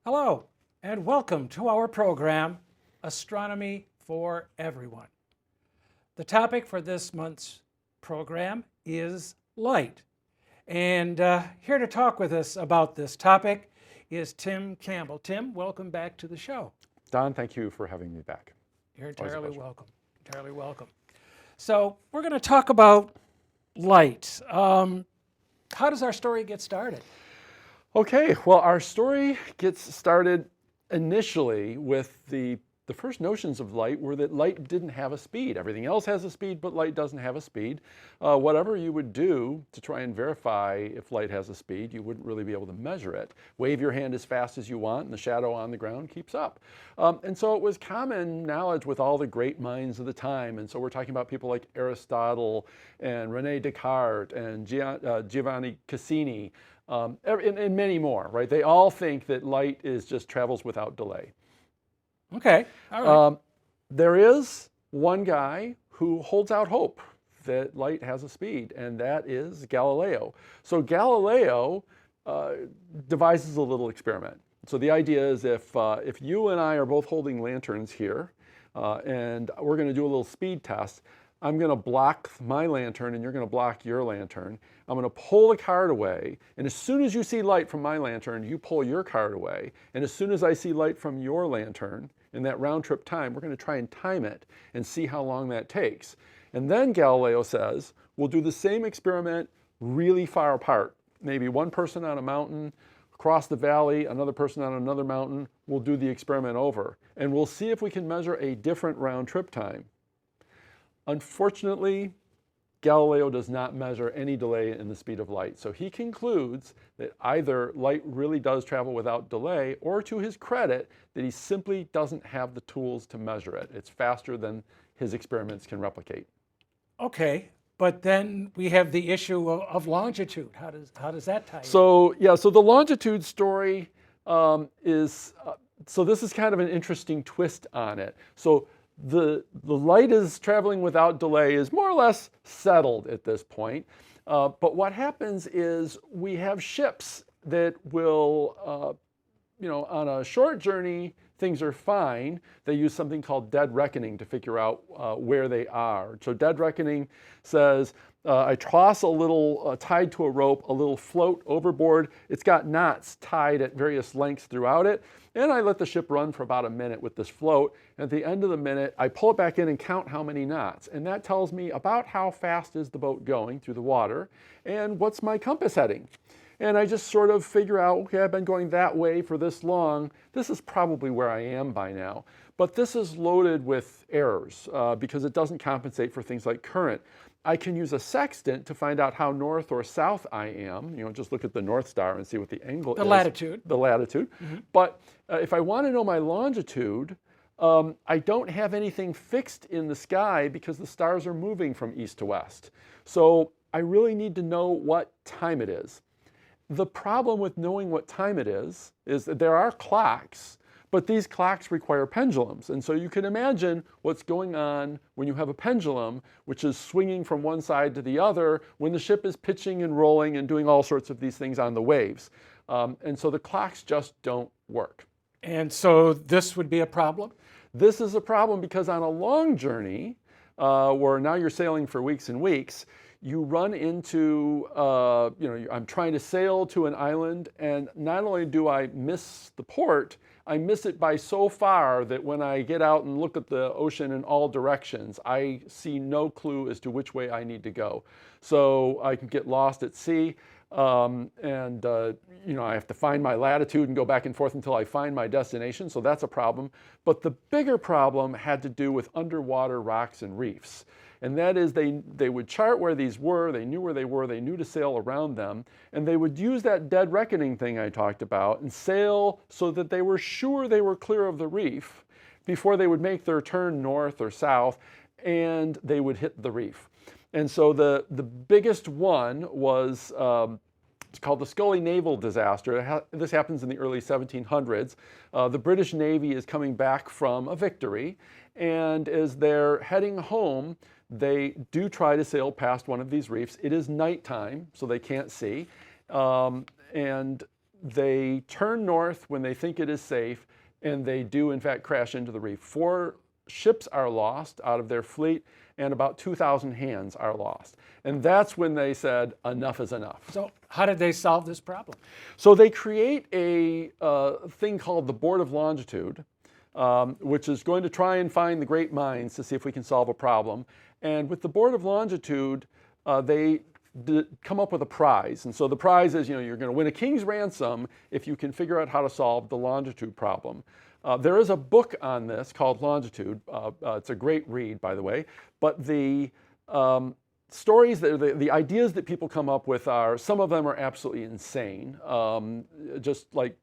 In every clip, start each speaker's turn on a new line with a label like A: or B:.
A: Hello, and welcome to our program, Astronomy for Everyone. The topic for this month's program is light. And here to talk with us about this topic is Tim Campbell. Tim, welcome back to the show.
B: Don, thank you for having me back.
A: You're entirely welcome. Entirely welcome. So we're going to talk about light. How does our story get started?
B: Okay, well, our story gets started initially with the first notions of light were that light didn't have a speed. Everything else has a speed, but light doesn't have a speed. Whatever you would do to try and verify if light has a speed, you wouldn't really be able to measure it. Wave your hand as fast as you want, and the shadow on the ground keeps up. And so it was common knowledge with all the great minds of the time. And so we're talking about people like Aristotle and René Descartes and Giovanni Cassini, and many more, right? They all think that light just travels without delay.
A: Okay, all right.
B: There is one guy who holds out hope that light has a speed, and that is Galileo. So Galileo devises a little experiment. So the idea is if you and I are both holding lanterns here, and we're going to do a little speed test, I'm going to block my lantern and you're going to block your lantern. I'm going to pull the card away, and as soon as you see light from my lantern, you pull your card away. And as soon as I see light from your lantern, in that round trip time, we're going to try and time it and see how long that takes. And then Galileo says, we'll do the same experiment really far apart. Maybe one person on a mountain, across the valley, another person on another mountain. We'll do the experiment over, and we'll see if we can measure a different round trip time. Unfortunately, Galileo does not measure any delay in the speed of light. So he concludes that either light really does travel without delay, or to his credit, that he simply doesn't have the tools to measure it. It's faster than his experiments can replicate.
A: Okay, but then we have the issue of longitude. How does that tie in?
B: So the longitude story so this is kind of an interesting twist on it. So the light is traveling without delay is more or less settled at this point. But what happens is we have ships that will, on a short journey, things are fine. They use something called dead reckoning to figure out where they are. So dead reckoning says, I toss a little, tied to a rope, a little float overboard. It's got knots tied at various lengths throughout it. And I let the ship run for about a minute with this float. And at the end of the minute, I pull it back in and count how many knots. And that tells me about how fast is the boat going through the water and what's my compass heading. And I just sort of figure out, okay, I've been going that way for this long. This is probably where I am by now. But this is loaded with errors because it doesn't compensate for things like current. I can use a sextant to find out how north or south I am. Just look at the North Star and see what the angle is.
A: The latitude.
B: The latitude. Mm-hmm. But if I want to know my longitude, I don't have anything fixed in the sky because the stars are moving from east to west. So I really need to know what time it is. The problem with knowing what time it is that there are clocks, but these clocks require pendulums. And so you can imagine what's going on when you have a pendulum, which is swinging from one side to the other when the ship is pitching and rolling and doing all sorts of these things on the waves. And so the clocks just don't work.
A: And so this would be a problem?
B: This is a problem because on a long journey, where now you're sailing for weeks and weeks, you run into, I'm trying to sail to an island, and not only do I miss the port, I miss it by so far that when I get out and look at the ocean in all directions, I see no clue as to which way I need to go. So I can get lost at sea, I have to find my latitude and go back and forth until I find my destination, so that's a problem. But the bigger problem had to do with underwater rocks and reefs. And that is they would chart where these were, they knew where they were, they knew to sail around them, and they would use that dead reckoning thing I talked about and sail so that they were sure they were clear of the reef before they would make their turn north or south, and they would hit the reef. And so the biggest one was It's called the Scully Naval Disaster. This happens in the early 1700s. The British Navy is coming back from a victory, and as they're heading home, they do try to sail past one of these reefs. It is nighttime, so they can't see, and they turn north when they think it is safe, and they do in fact crash into the reef. 4 ships are lost out of their fleet, and about 2,000 hands are lost. And that's when they said, enough is enough.
A: So how did they solve this problem?
B: So they create a thing called the Board of Longitude, which is going to try and find the great minds to see if we can solve a problem. And with the Board of Longitude, they come up with a prize. And so the prize is, you're going to win a king's ransom if you can figure out how to solve the longitude problem. There is a book on this called Longitude. It's a great read, by the way. But the stories, the ideas that people come up with some of them are absolutely insane, just like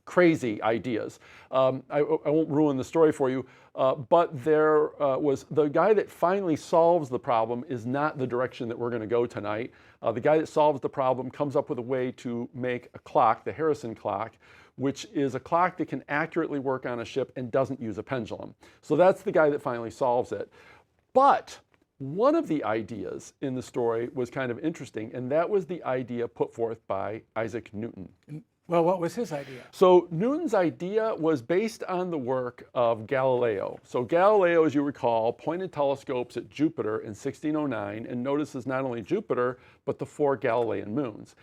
B: crazy ideas. I won't ruin the story for you, but there was the guy that finally solves the problem is not the direction that we're going to go tonight. The guy that solves the problem comes up with a way to make a clock, the Harrison clock, which is a clock that can accurately work on a ship and doesn't use a pendulum. So that's the guy that finally solves it. But one of the ideas in the story was kind of interesting, and that was the idea put forth by Isaac Newton.
A: Well, what was his idea?
B: So Newton's idea was based on the work of Galileo. So Galileo, as you recall, pointed telescopes at Jupiter in 1609 and notices not only Jupiter, but the 4 Galilean moons.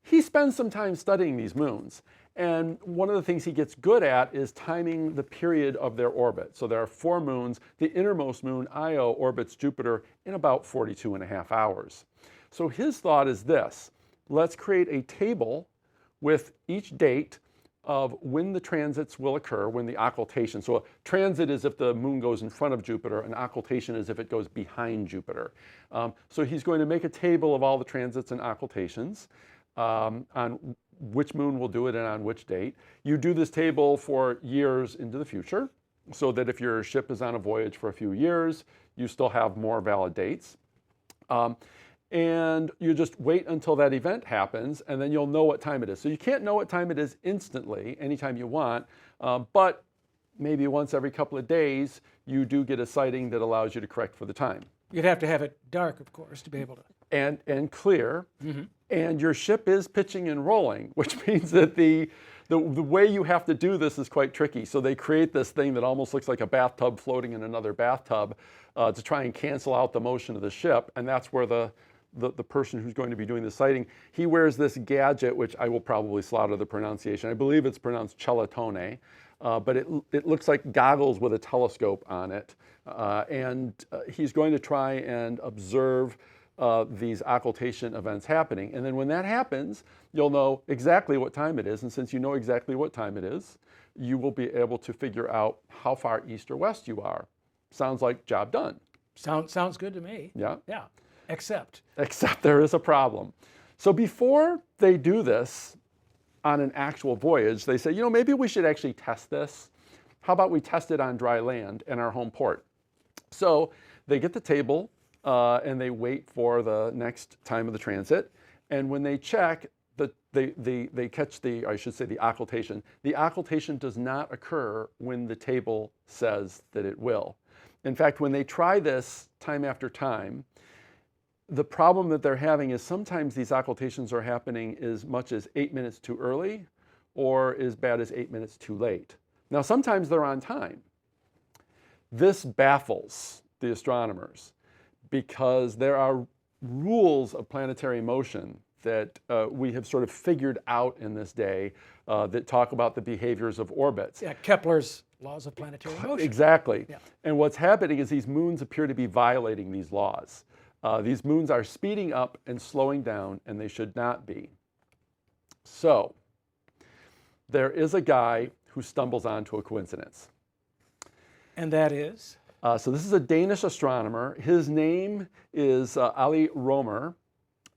B: He spends some time studying these moons. And one of the things he gets good at is timing the period of their orbit. So there are 4 moons. The innermost moon, Io, orbits Jupiter in about 42.5 hours. So his thought is this: let's create a table with each date of when the transits will occur, when the occultation. So a transit is if the moon goes in front of Jupiter, an occultation is if it goes behind Jupiter. So he's going to make a table of all the transits and occultations on which moon will do it and on which date. You do this table for years into the future, so that if your ship is on a voyage for a few years, you still have more valid dates. And you just wait until that event happens, and then you'll know what time it is. So you can't know what time it is instantly, anytime you want, but maybe once every couple of days, you do get a sighting that allows you to correct for the time.
A: You'd have to have it dark, of course, to be able to.
B: And clear. Mm-hmm. And your ship is pitching and rolling, which means that the way you have to do this is quite tricky. So they create this thing that almost looks like a bathtub floating in another bathtub to try and cancel out the motion of the ship. And that's where the person who's going to be doing the sighting, he wears this gadget, which I will probably slaughter the pronunciation. I believe it's pronounced celatone, but it looks like goggles with a telescope on it. And he's going to try and observe these occultation events happening. And then when that happens, you'll know exactly what time it is. And since you know exactly what time it is, you will be able to figure out how far east or west you are. Sounds like job done.
A: Sounds good to me.
B: Yeah?
A: Yeah. Except
B: there is a problem. So before they do this on an actual voyage, they say, maybe we should actually test this. How about we test it on dry land in our home port? So they get the table and they wait for the next time of the transit. And when they check, they catch the occultation. The occultation does not occur when the table says that it will. In fact, when they try this time after time, the problem that they're having is sometimes these occultations are happening as much as 8 minutes too early or as bad as 8 minutes too late. Now, sometimes they're on time. This baffles the astronomers because there are rules of planetary motion that we have sort of figured out in this day that talk about the behaviors of orbits.
A: Yeah, Kepler's laws of planetary motion.
B: Exactly.
A: Yeah.
B: And what's happening is these moons appear to be violating these laws. These moons are speeding up and slowing down, and they should not be. So there is a guy who stumbles onto a coincidence.
A: And that is?
B: So this is a Danish astronomer. His name is Ali Romer.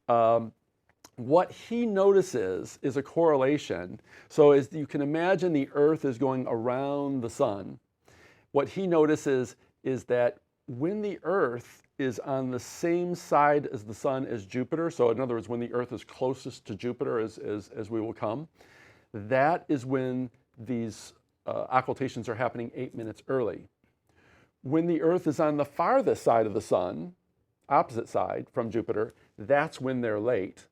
B: What he notices is a correlation. So as you can imagine, the Earth is going around the sun. What he notices is that when the Earth is on the same side as the sun as Jupiter, so in other words, when the Earth is closest to Jupiter as we will come, that is when these occultations are happening 8 minutes early. When the Earth is on the farthest side of the sun, opposite side from Jupiter, that's when they're late.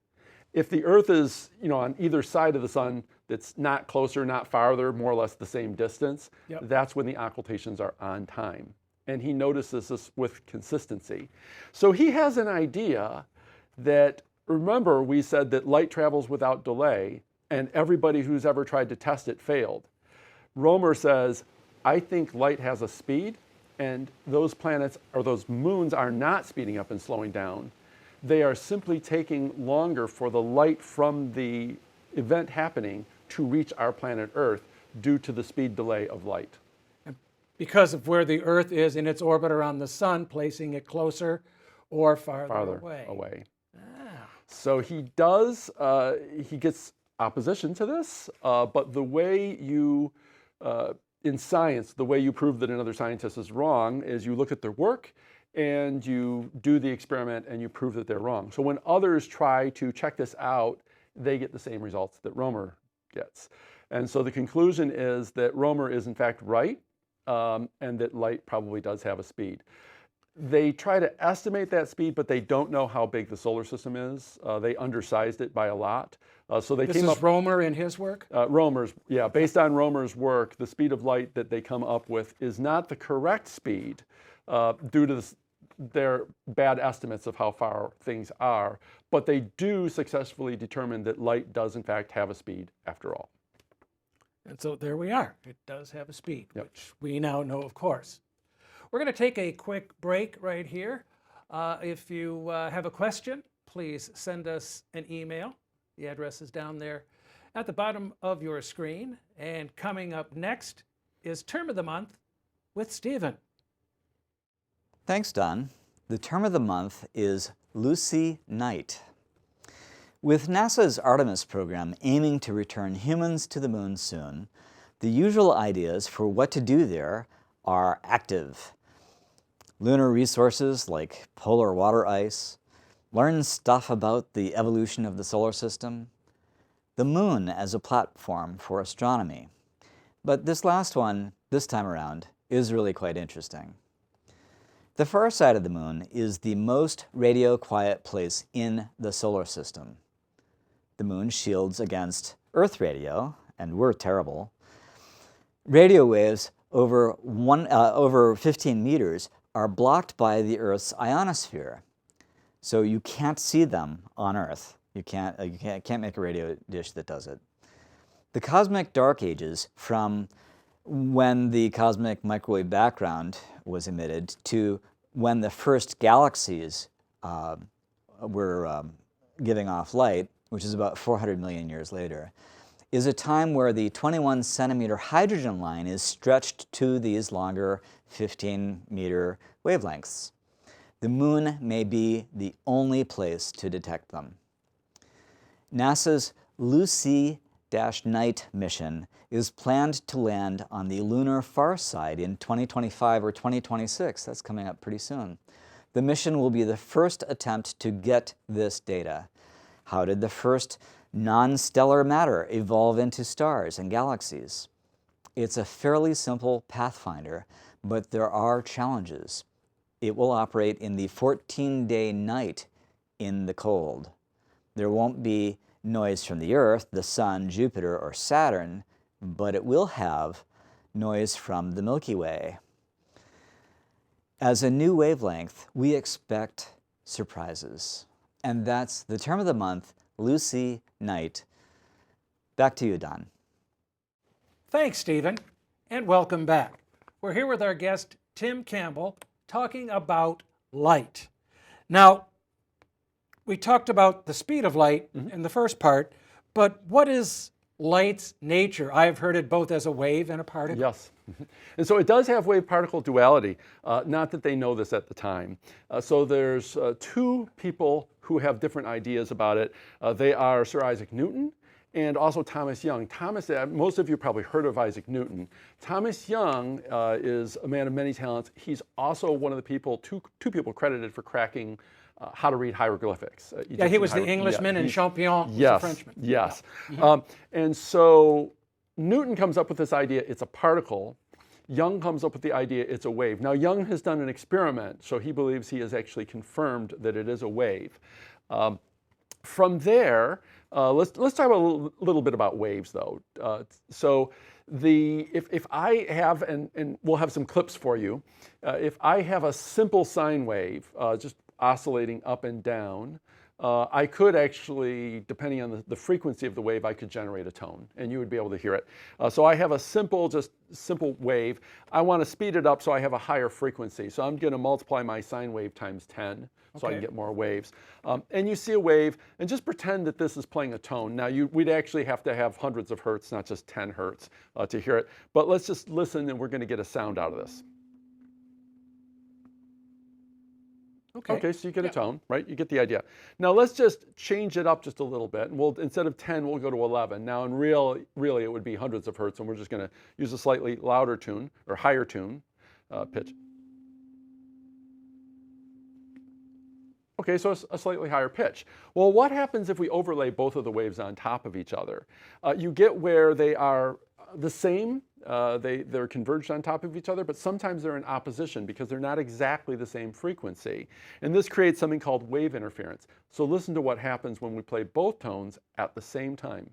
B: If the Earth is, on either side of the sun that's not closer, not farther, more or less the same distance, that's when the occultations are on time. And he notices this with consistency. So he has an idea that, remember, we said that light travels without delay, and everybody who's ever tried to test it failed. Romer says, I think light has a speed, and those planets or those moons are not speeding up and slowing down. They are simply taking longer for the light from the event happening to reach our planet Earth due to the speed delay of light.
A: Because of where the Earth is in its orbit around the sun, placing it closer or farther away. Ah.
B: So he gets opposition to this, but the way you, in science, the way you prove that another scientist is wrong is you look at their work and you do the experiment and you prove that they're wrong. So when others try to check this out, they get the same results that Romer gets. And so the conclusion is that Romer is in fact right, and that light probably does have a speed. They try to estimate that speed, but they don't know how big the solar system is. They undersized it by a lot. So they came up.
A: This is Romer in his work?
B: Romer's, yeah. Based on Romer's work, the speed of light that they come up with is not the correct speed due to their bad estimates of how far things are, but they do successfully determine that light does in fact have a speed after all.
A: And so there we are. It does have a speed, which we now know, of course. We're going to take a quick break right here. If you have a question, please send us an email. The address is down there at the bottom of your screen. And coming up next is Term of the Month with Stephen.
C: Thanks, Don. The term of the month is Lucy Night. With NASA's Artemis program aiming to return humans to the moon soon, the usual ideas for what to do there are active. Lunar resources like polar water ice, learn stuff about the evolution of the solar system, the moon as a platform for astronomy. But this last one, this time around, is really quite interesting. The far side of the moon is the most radio quiet place in the solar system. The moon shields against Earth radio, and we're terrible. Radio waves over 15 meters are blocked by the Earth's ionosphere, so you can't see them on Earth. You can't make a radio dish that does it. The cosmic dark ages, from when the cosmic microwave background was emitted to when the first galaxies were giving off light, which is about 400 million years later, is a time where the 21 centimeter hydrogen line is stretched to these longer 15-meter wavelengths. The moon may be the only place to detect them. NASA's Lucy-Night mission is planned to land on the lunar far side in 2025 or 2026. That's coming up pretty soon. The mission will be the first attempt to get this data. How did the first non-stellar matter evolve into stars and galaxies? It's a fairly simple pathfinder, but there are challenges. It will operate in the 14-day night in the cold. There won't be noise from the Earth, the Sun, Jupiter, or Saturn, but it will have noise from the Milky Way. As a new wavelength, we expect surprises. And that's the term of the month, Lucy Night. Back to you, Don.
A: Thanks, Stephen, and welcome back. We're here with our guest, Tim Campbell, talking about light. Now, we talked about the speed of light in the first part, but what is light's nature? I've heard it both as a wave and a particle.
B: Yes. And so it does have wave-particle duality, not that they know this at the time. So there's two people who have different ideas about it. They are Sir Isaac Newton and also Thomas Young. Most of you probably heard of Isaac Newton. Thomas Young is a man of many talents. He's also one of the people, two people credited for cracking how to read hieroglyphics.
A: Yeah, he was the Englishman, and Champion was the Frenchman.
B: Yes. Yeah. And so Newton comes up with this idea, it's a particle. Young comes up with the idea it's a wave. Now, Young has done an experiment, so he believes he has actually confirmed that it is a wave. From there, let's talk about a little bit about waves, though. So if I have, and we'll have some clips for you, if I have a simple sine wave, just oscillating up and down, I could actually, depending on the frequency of the wave, I could generate a tone, and you would be able to hear it. So I have a simple wave. I want to speed it up so I have a higher frequency. So I'm going to multiply my sine wave times 10, so I can get more waves. And you see a wave, and just pretend that this is playing a tone. Now, we'd actually have to have hundreds of hertz, not just 10 hertz, to hear it. But let's just listen, and we're going to get a sound out of this. Okay, so you get a tone, right? You get the idea. Now let's just change it up just a little bit, and instead of 10, we'll go to 11. Now in really it would be hundreds of hertz, and we're just going to use a slightly louder tune, or higher tune, pitch. Okay, so a slightly higher pitch. Well, what happens if we overlay both of the waves on top of each other? You get where they are the same, they're converged on top of each other, but sometimes they're in opposition because they're not exactly the same frequency. And this creates something called wave interference. So listen to what happens when we play both tones at the same time.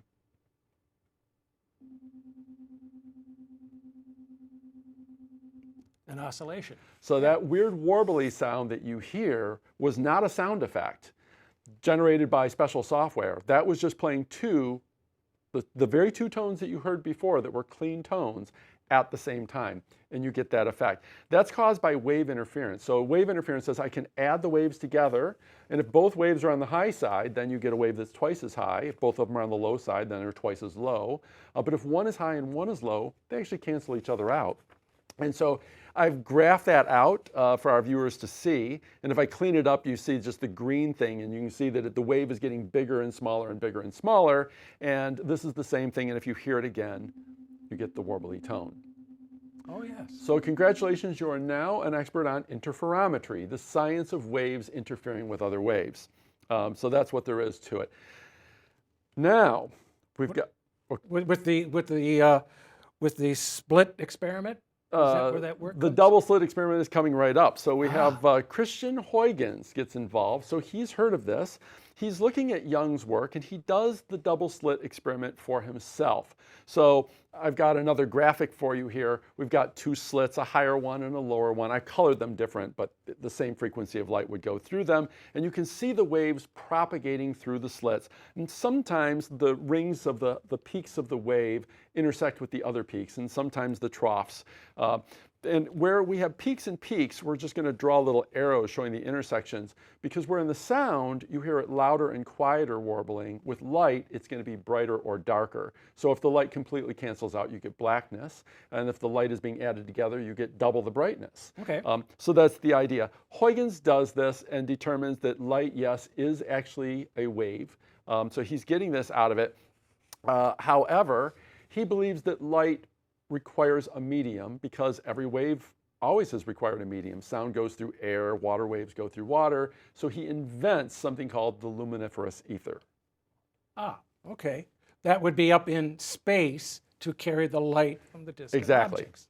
A: An oscillation.
B: So that weird warbly sound that you hear was not a sound effect generated by special software. That was just playing the very two tones that you heard before that were clean tones at the same time, and you get that effect. That's caused by wave interference. So wave interference says I can add the waves together, and if both waves are on the high side, then you get a wave that's twice as high. If both of them are on the low side, then they're twice as low. But if one is high and one is low, they actually cancel each other out. And so I've graphed that out for our viewers to see. And if I clean it up, you see just the green thing, and you can see that the wave is getting bigger and smaller and bigger and smaller. And this is the same thing. And if you hear it again, you get the warbly tone.
A: Oh, yes.
B: So congratulations, you are now an expert on interferometry, the science of waves interfering with other waves. So that's what there is to it. Now, we've got...
A: With the split experiment? Is that where that works?
B: The double slit experiment is coming right up. So we have Christian Huygens gets involved. So he's heard of this. He's looking at Young's work, and he does the double slit experiment for himself. So I've got another graphic for you here. We've got two slits, a higher one and a lower one. I colored them different, but the same frequency of light would go through them. And you can see the waves propagating through the slits. And sometimes the rings of the peaks of the wave intersect with the other peaks, and sometimes the troughs. And where we have peaks and peaks, we're just going to draw little arrows showing the intersections, because where in the sound, you hear it louder and quieter warbling. With light, it's going to be brighter or darker. So if the light completely cancels out, you get blackness. And if the light is being added together, you get double the brightness.
A: Okay.
B: So that's the idea. Huygens does this and determines that light, yes, is actually a wave. So he's getting this out of it. However, he believes that light requires a medium, because every wave always has required a medium. Sound goes through air, water waves go through water. So he invents something called the luminiferous ether. Ah,
A: okay. That would be up in space to carry the light from the distant objects.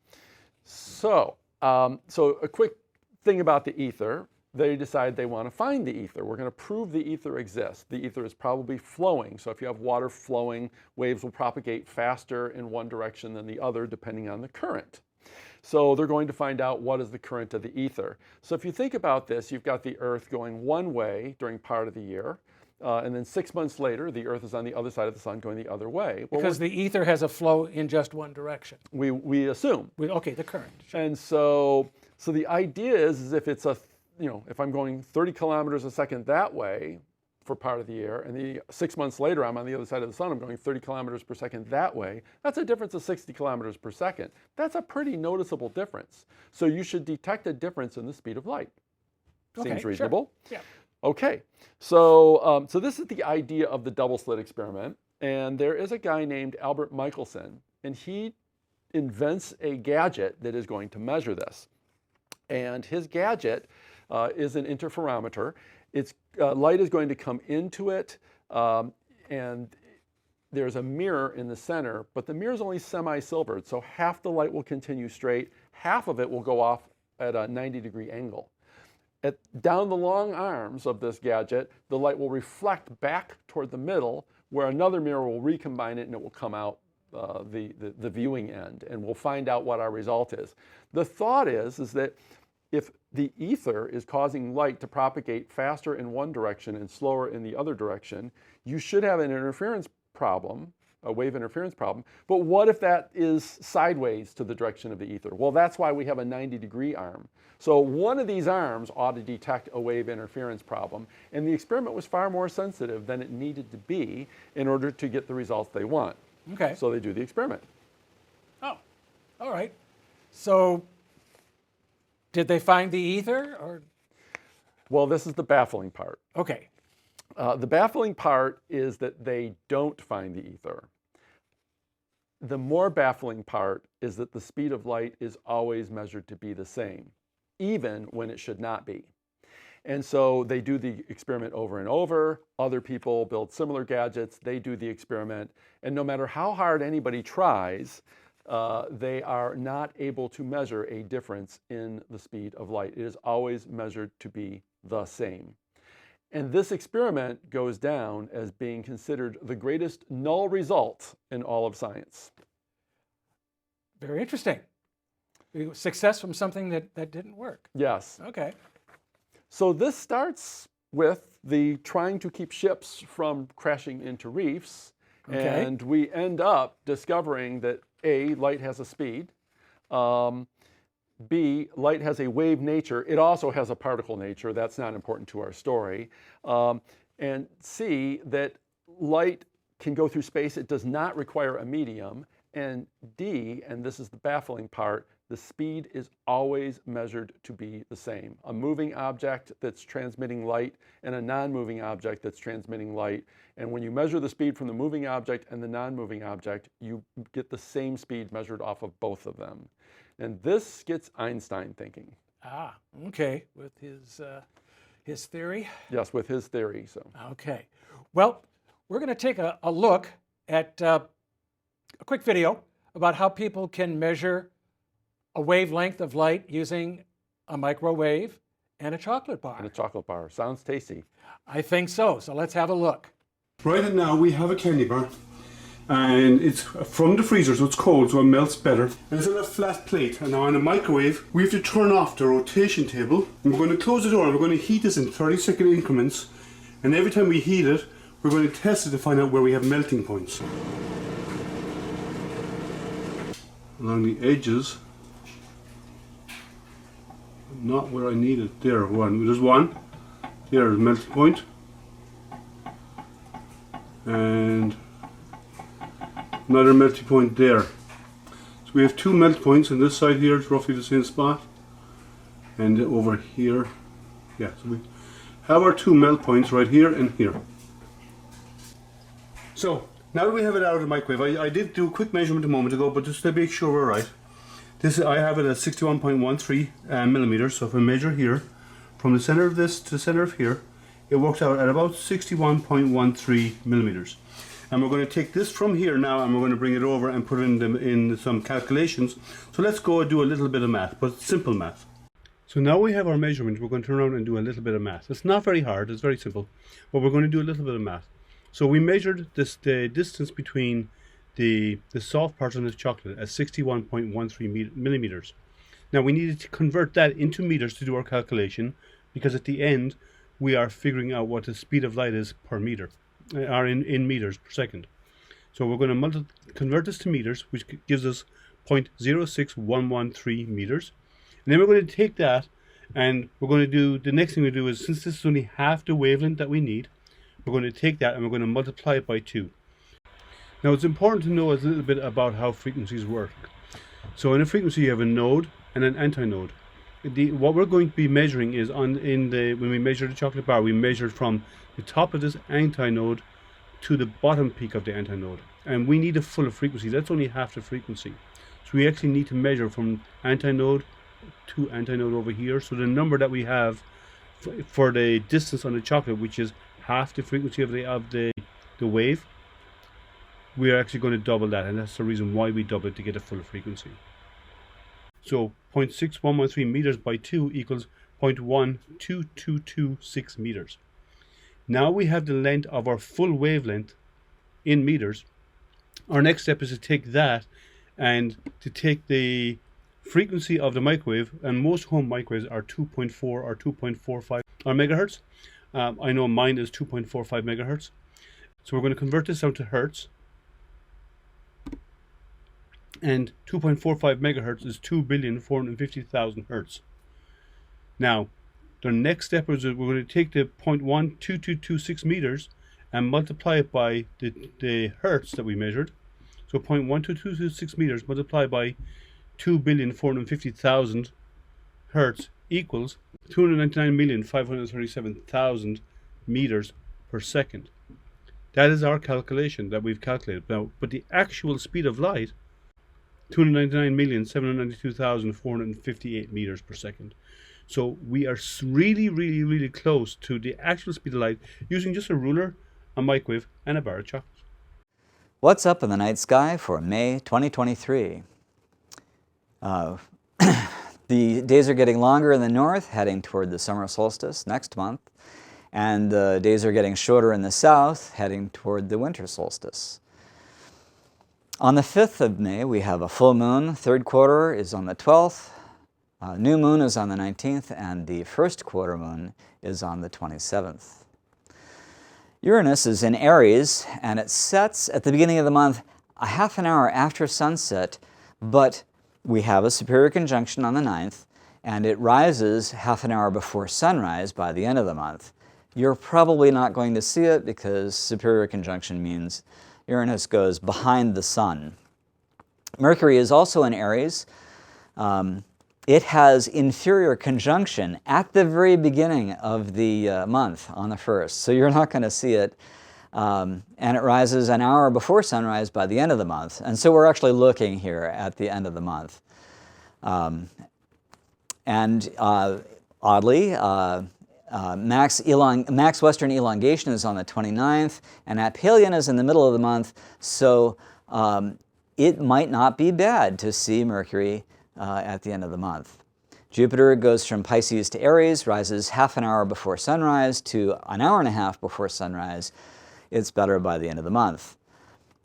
B: So, so a quick thing about the ether. They decide they want to find the ether. We're going to prove the ether exists. The ether is probably flowing. So if you have water flowing, waves will propagate faster in one direction than the other, depending on the current. So they're going to find out what is the current of the ether. So if you think about this, you've got the Earth going one way during part of the year. And then 6 months later, the Earth is on the other side of the sun going the other way.
A: Well, because the ether has a flow in just one direction.
B: We assume.
A: Okay, the current. Sure.
B: And so the idea is if it's if I'm going 30 kilometers a second that way for part of the year, and 6 months later I'm on the other side of the sun, I'm going 30 kilometers per second that way, that's a difference of 60 kilometers per second. That's a pretty noticeable difference. So you should detect a difference in the speed of light. Seems reasonable.
A: Sure. Yeah.
B: Okay, so this is the idea of the double slit experiment. And there is a guy named Albert Michelson, and he invents a gadget that is going to measure this. And his gadget is an interferometer. Light is going to come into it, and there's a mirror in the center, but the mirror is only semi-silvered, so half the light will continue straight, half of it will go off at a 90-degree angle. Down the long arms of this gadget, the light will reflect back toward the middle, where another mirror will recombine it and it will come out the viewing end, and we'll find out what our result is. The thought is that if the ether is causing light to propagate faster in one direction and slower in the other direction, you should have an interference problem, a wave interference problem. But what if that is sideways to the direction of the ether? Well, that's why we have a 90-degree arm. So one of these arms ought to detect a wave interference problem, and the experiment was far more sensitive than it needed to be in order to get the results they want.
A: Okay.
B: So they do the experiment.
A: Oh, all right. So did they find the ether, or?
B: Well, this is the baffling part.
A: Okay.
B: The baffling part is that they don't find the ether. The more baffling part is that the speed of light is always measured to be the same, even when it should not be. And so they do the experiment over and over. Other people build similar gadgets. They do the experiment. And no matter how hard anybody tries, they are not able to measure a difference in the speed of light. It is always measured to be the same. And this experiment goes down as being considered the greatest null result in all of science.
A: Very interesting. Success from something that didn't work.
B: Yes.
A: Okay.
B: So this starts with the trying to keep ships from crashing into reefs.
A: Okay.
B: And we end up discovering that A, light has a speed. B, light has a wave nature. It also has a particle nature. That's not important to our story. And C, that light can go through space. It does not require a medium. And D, and this is the baffling part, the speed is always measured to be the same. A moving object that's transmitting light and a non-moving object that's transmitting light. And when you measure the speed from the moving object and the non-moving object, you get the same speed measured off of both of them. And this gets Einstein thinking.
A: Ah, okay, with his theory.
B: Yes, with his theory. So.
A: Okay. Well, we're going to take a look at a quick video about how people can measure a wavelength of light using a microwave and a chocolate bar.
B: And a chocolate bar. Sounds tasty.
A: I think so. So let's have a look.
D: Right now we have a candy bar, and it's from the freezer, so it's cold, so it melts better. And it's on a flat plate, and now in a microwave we have to turn off the rotation table. And we're going to close the door and we're going to heat this in 30-second increments, and every time we heat it we're going to test it to find out where we have melting points. Along the edges, not where I need it. There, one. There's one. There's a melting point. And another melting point there. So we have two melt points, and this side here is roughly the same spot. And over here, yeah, so we have our two melt points right here and here. So now that we have it out of the microwave, I did do a quick measurement a moment ago, but just to make sure we're right. I have it at 61.13 millimeters. So if I measure here, from the center of this to the center of here, it works out at about 61.13 millimeters. And we're going to take this from here now, and we're going to bring it over and put it in some calculations. So let's go and do a little bit of math, but simple math. So now we have our measurement. We're going to turn around and do a little bit of math. It's not very hard, it's very simple, but we're going to do a little bit of math. So we measured the distance between the soft part of the chocolate at 61.13 millimeters. Now we needed to convert that into meters to do our calculation, because at the end we are figuring out what the speed of light is per meter, or in meters per second. So we're going to convert this to meters, which gives us 0.06113 meters. And then we're going to take that, and we're going to do, the next thing we do is, since this is only half the wavelength that we need, we're going to take that and we're going to multiply it by 2. Now it's important to know a little bit about how frequencies work. So in a frequency you have a node and an antinode. What we're going to be measuring is when we measure the chocolate bar, we measure from the top of this antinode to the bottom peak of the antinode. And we need a full frequency. That's only half the frequency. So we actually need to measure from antinode to antinode over here. So the number that we have for the distance on the chocolate, which is half the frequency of the wave, we are actually going to double that, and that's the reason why we double it, to get a full frequency. So 0.6113 meters by 2 equals 0.12226 meters. Now we have the length of our full wavelength in meters. Our next step is to take that and to take the frequency of the microwave, and most home microwaves are 2.4 or 2.45 megahertz. I know mine is 2.45 megahertz. So we're going to convert this down to hertz. And 2.45 megahertz is 2,450,000 hertz. Now, the next step is that we're going to take the 0.12226 meters and multiply it by the hertz that we measured. So 0.12226 meters multiplied by 2,450,000 hertz equals 299,537,000 meters per second. That is our calculation that we've calculated. Now, but the actual speed of light, 299,792,458 meters per second. So we are really close to the actual speed of light using just a ruler, a microwave, and a bar of chocolate.
C: What's up in the night sky for May 2023? The days are getting longer in the north, heading toward the summer solstice next month, and the days are getting shorter in the south, heading toward the winter solstice. On the 5th of May, we have a full moon. Third quarter is on the 12th. New moon is on the 19th, and the first quarter moon is on the 27th. Uranus is in Aries, and it sets at the beginning of the month a half an hour after sunset, but we have a superior conjunction on the 9th, and it rises half an hour before sunrise by the end of the month. You're probably not going to see it because superior conjunction means Uranus goes behind the sun. Mercury is also in Aries. It has inferior conjunction at the very beginning of the month on the 1st, so you're not going to see it. And it rises an hour before sunrise by the end of the month. And so we're actually looking here at the end of the month. Oddly, max western elongation is on the 29th, and aphelion is in the middle of the month, so it might not be bad to see Mercury at the end of the month. Jupiter goes from Pisces to Aries, rises half an hour before sunrise to an hour and a half before sunrise. It's better by the end of the month.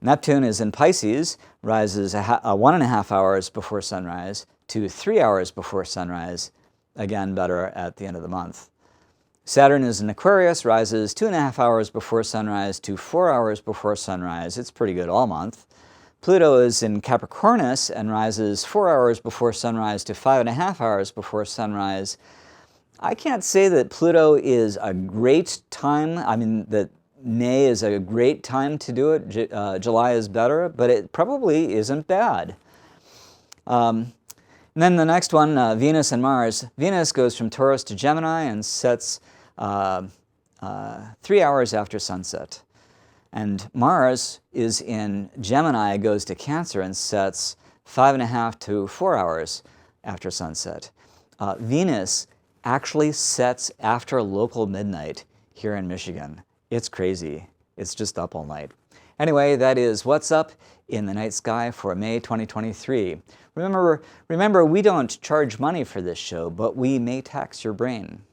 C: Neptune is in Pisces, rises 1.5 hours before sunrise to 3 hours before sunrise, again better at the end of the month. Saturn is in Aquarius, rises 2.5 hours before sunrise to 4 hours before sunrise. It's pretty good all month. Pluto is in Capricornus and rises 4 hours before sunrise to 5.5 hours before sunrise. I can't say that Pluto is a great time. I mean, that May is a great time to do it. July is better, but it probably isn't bad. And then the next one, Venus and Mars. Venus goes from Taurus to Gemini and sets 3 hours after sunset. And Mars is in Gemini, goes to Cancer and sets 5.5 to 4 hours after sunset. Venus actually sets after local midnight here in Michigan. It's crazy. It's just up all night. Anyway, that is what's up in the night sky for May 2023. Remember, we don't charge money for this show, but we may tax your brain.